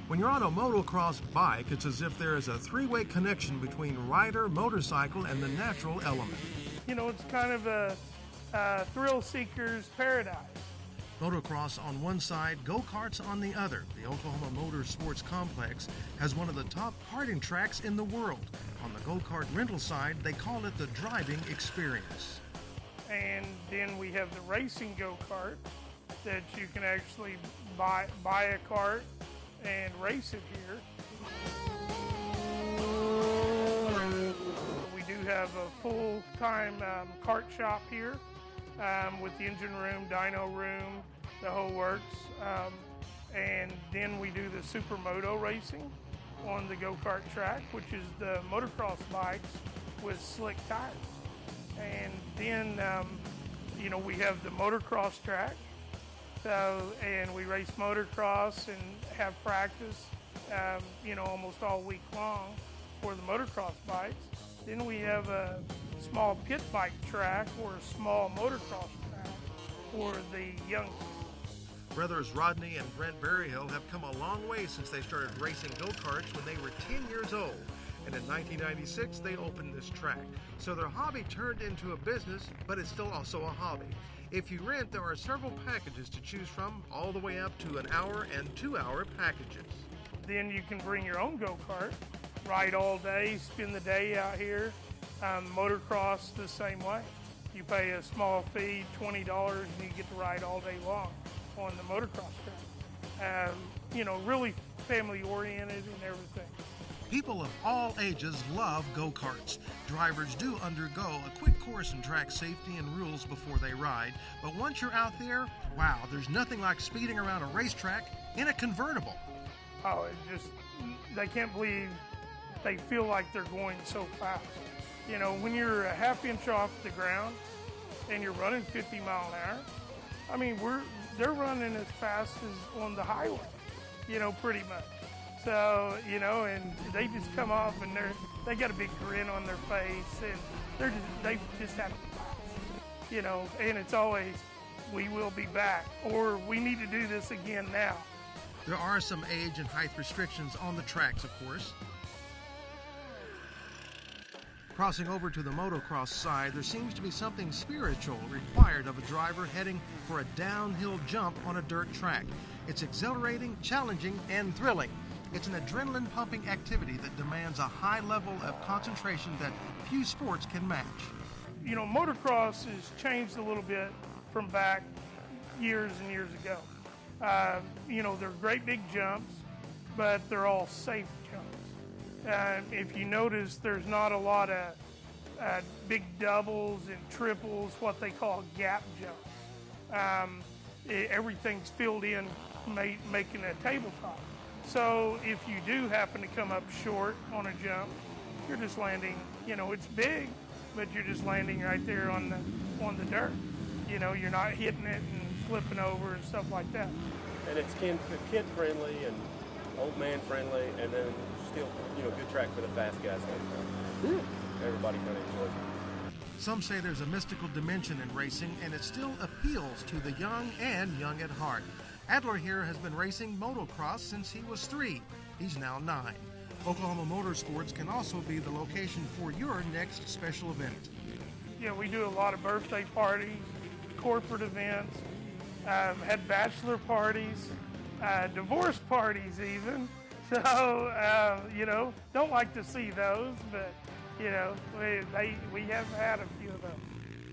When you're on a motocross bike, it's as if there is a three-way connection between rider, motorcycle, and the natural element. You know, it's kind of a thrill seeker's paradise. Motocross on one side, go-karts on the other. The Oklahoma Motorsports Complex has one of the top karting tracks in the world. On the go-kart rental side, they call it the driving experience. And then we have the racing go-kart that you can actually buy a cart and race it here. We do have a full-time kart shop here with the engine room, dyno room, the whole works. And then we do the supermoto racing on the go-kart track, which is the motocross bikes with slick tires. And then, you know, we have the motocross track. And we race motocross and have practice, you know, almost all week long for the motocross bikes. Then we have a small pit bike track or a small motocross track for the young. Brothers Rodney and Brent Berryhill have come a long way since they started racing go-karts when they were 10 years old. And in 1996, they opened this track. So their hobby turned into a business, but it's still also a hobby. If you rent, there are several packages to choose from, all the way up to an hour and 2-hour packages. Then you can bring your own go-kart, ride all day, spend the day out here. Motocross the same way. You pay a small fee, $20, and you get to ride all day long on the motocross track. You know, really family-oriented and everything. People of all ages love go-karts. Drivers do undergo a quick course in track safety and rules before they ride, but once you're out there, wow, there's nothing like speeding around a racetrack in a convertible. Oh, they can't believe they feel like they're going so fast. You know, when you're a half inch off the ground and you're running 50 mile an hour, I mean, they're running as fast as on the highway, you know, pretty much. So, you know, and they just come off and they got a big grin on their face, and they just have to pass, you know, and it's always, we will be back, or we need to do this again now. There are some age and height restrictions on the tracks, of course. Crossing over to the motocross side, there seems to be something spiritual required of a driver heading for a downhill jump on a dirt track. It's exhilarating, challenging, and thrilling. It's an adrenaline-pumping activity that demands a high level of concentration that few sports can match. You know, motocross has changed a little bit from back years and years ago. You know, they're great big jumps, but they're all safe jumps. If you notice, there's not a lot of big doubles and triples, what they call gap jumps. Everything's filled in, making a tabletop. So if you do happen to come up short on a jump, you're just landing, you know, it's big, but you're just landing right there on the dirt. You know, you're not hitting it and flipping over and stuff like that. And it's kid friendly and old man friendly, and then still, you know, good track for the fast guys. Everybody kind of enjoys it. Some say there's a mystical dimension in racing, and it still appeals to the young and young at heart. Adler here has been racing motocross since he was 3. He's now 9. Oklahoma Motorsports can also be the location for your next special event. Yeah, we do a lot of birthday parties, corporate events, had bachelor parties, divorce parties even. So, you know, don't like to see those, but, you know, we have had a few of those.